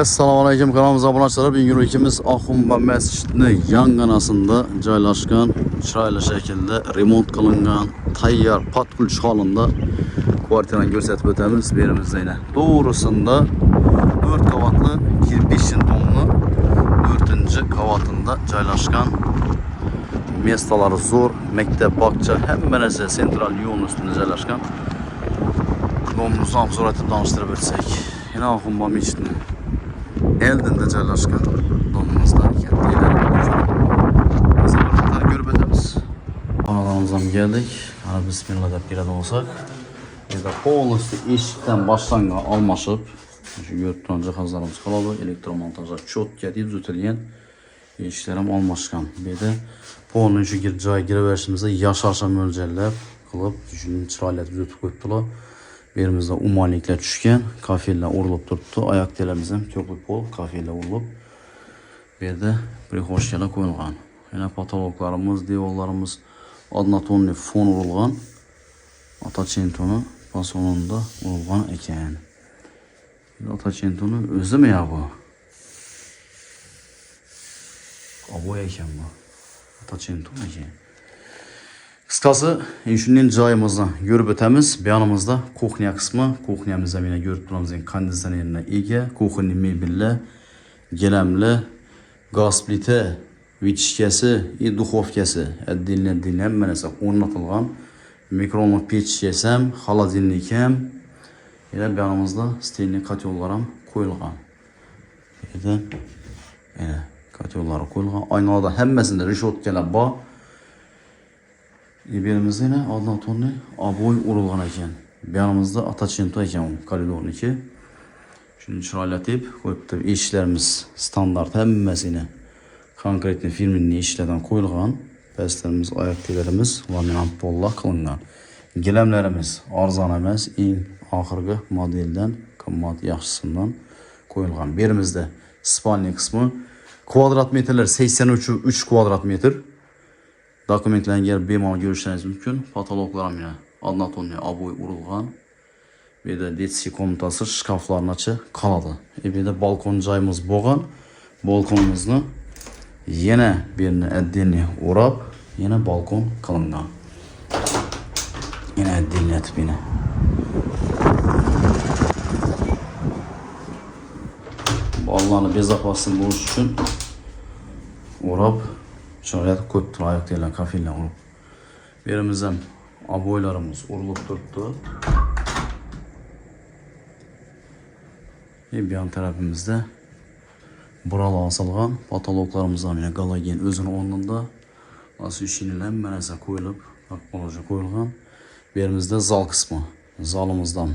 Assalomu alaykum, kanalımıza abone olsalar, bugün ikimiz Ahumba Mescidini yangınasında joylashgan, chiroyli shaklda remont qilingan, tayyor patqulch holida kvartirani ko'rsatib o'tamiz. Berimizda yana to'g'risida 4 qavatli kirpichin tomli 4-qavatında joylashgan. Mestalari zo'r, maktab, bog'cha, hamma narsa sentral yo'l ustida joylashgan. Domimizni ham so'ratib tanishtirib o'tsak, yana Ahumba Mescidini eldinde joylashgan domimizda katta biz bir ko'rib o'tamiz. Xonadonimizga keldik. Ana bismillah deb kiradi bo'lsak, bizda polностью eshikdan boshlangan almashib, shu ko'rib turgan jihozlarimiz qoladi. Elektromontajlar cho'tka deb tutilgan. Eshiklar ham almashgan. Bu yerda polni shu joyga kiraverishimizda yashash mo'ljallab qilib, shuni chiroyli tuzatib qo'yibdilar. Yerimizde umanlikler tushgan, kafeller urilib turibdi. Oyoq telamiz ham ko'plik pol, kafeller urilib. Bu yerda prixoshkalar qo'yilgan. Yana patologlarimiz, devorlarimiz однотонный fon urilgan. Atachentoni pasonunda urilgan ekan. Atachentoni o'zimi ya bu? Abo ekan bu. Atachenton ekan. Kıskası, şunun joyimizni görüp o'tamiz. Bu yanımızda kuxnya qismi, kuxnyamizda mana ko'rib turamiz, konditsionerga ega, kuxnya mebellar, gilamli, gaz plita, vichkasi, duxovkasi, отдельно hamma narsa o'rnatilgan. Mikrofonli pechkasi ham, холодильник ham, yana bu yanımızda stelni kotyollar ham qo'yilgan. Bu yerda kotyollar qo'yilgan. Aynada hammasida reshotkalar bor. Yerimizde yine однотонный aboy urilgan ekan. Bu yanımızda atachento ekan, koridorniki. Shuni chiroylatib qo'yibdi. Eshiklarimiz standart hammasini konkretni firmenli eshiklardan qo'yilgan. Pastlarimiz, oyoq telarimiz laminat pollar qilingan. Gilamlarimiz arzon emas, eng oxirgi modeldan, qimmat yaxshisidan qo'yilgan. Bu yerimizda spalniy qismi, kvadrat metrlar 83 kvadrat metr. Dokumentlarga bemalol ko'rishingiz mumkin. Patologlar ham yana однотонный aboy urilgan. Bu yerda detskiy komnatasi, shkaflarnachi qoladi. Bu yerda balkon joyimiz bo'lgan. Balkonimizni yana birini отдельно o'rab, yana balkon qilingan. Yana отдельно etib yana. Bolalarning bezopaslik bo'lishi uchun o'rab chiroyli ko'p oyoq telar kafellar urib. Berimizda ham aboylarimiz urilib turibdi. Bu yan tarafimizda buralar osilgan, patologlarimiz ham yana galogen o'zini o'rnida. Asl shinilar hamma narsa qo'yilib, qo'yilgan qo'yilgan. Berimizda zal qismi. Zalimizdan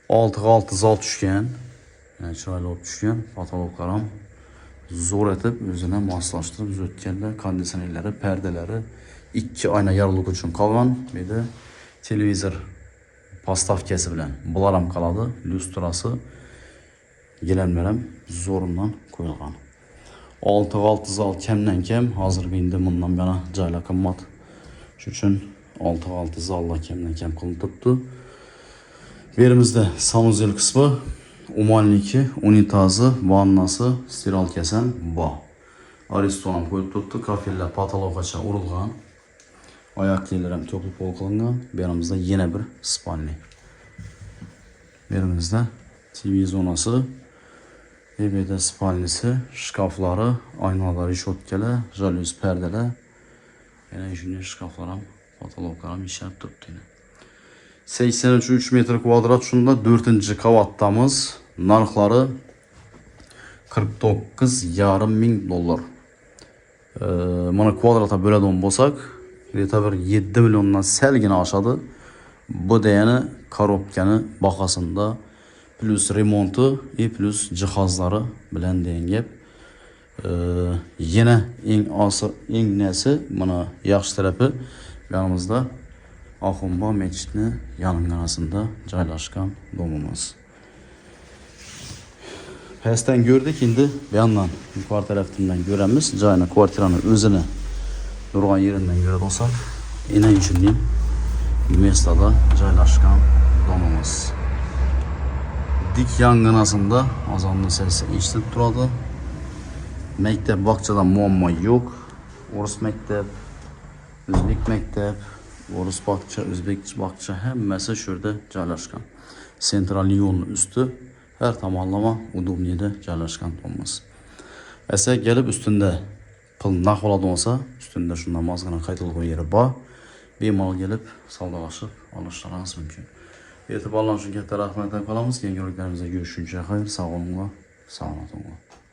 6 zal tushgan. Yani chiroyli olib tushgan. Patologlar ham zo'r etib o'zini moslashtirib o'tganlar, konditsionerlari, perdelari 2 oyna yorug'lik uchun qolgan. Bu yerda televizor postavkasi bilan bular ham qoladi. Lyustrasi, gilamlar ham zo'rundan qo'yilgan. 6 zal kamdan kam, hozirgi endi bundan yana joylar qimmat. Shuning uchun 6 zallar kamdan kam qilinib turibdi. Bu yerimizda sanuzel qismi, umanliki, unitazi, vannasi, stiralkasi ham bor. Ariston ham qo'yib turibdi, kafellar patologgacha urilgan. Oyoq kiyimlar ham to'pli pol qilingan. Bu yerimizda yana bir spalniy. Bu yerimizda TV zonasi, bu yerda spalnisi, shkaflari, oynalar, reshotkalar, jaluz perdelar. Yana shunday shkaflar ham, patologlar ham ishlab turibdi. 83 metr kvadrat, shunda 4-qavatdamiz. Narxlari $49,500. Mana kvadrata bo'ladigan bo'lsak, reta bir 7 milliondan salgina oshadi. Bu degani korobkani bahosida plus remonti plus jihozlari bilan degan gap. Yana eng nasi, mana yaxshi tarafi yanimizda Ahumba Mescidini yangınasında joylashgan domimiz. Pastdan gördük, endi bu yandan yuqori tarafdan ko'ramiz. Joyni, kvartirani o'zini turgan yeridan ko'rib olsak, ena shunday mestada joylashgan domimiz. dik yangınasında azanlı sesi eşitip turadi. Mektep bakçadan muammo yo'q. O'ris mektep, o'zbek mektep, o'ris bakça, o'zbek bakça hammasi shu yerda joylashgan. Sentral yo'lning usti her tomonlama udobniyda joylashgan bo'lamiz. Esa kelib ustunda pul naq bo'ladi bo'lsa, ustunda shundan mazgina qaytilgan yeri bor. Bemalol kelib savdolashib olishlaringiz mumkin. E'tiborlaringiz uchun katta rahmat aytib qolamiz. Keyingi roliklarimizda görüşünce xayr, sog' bo'linglar, salomat bo'linglar.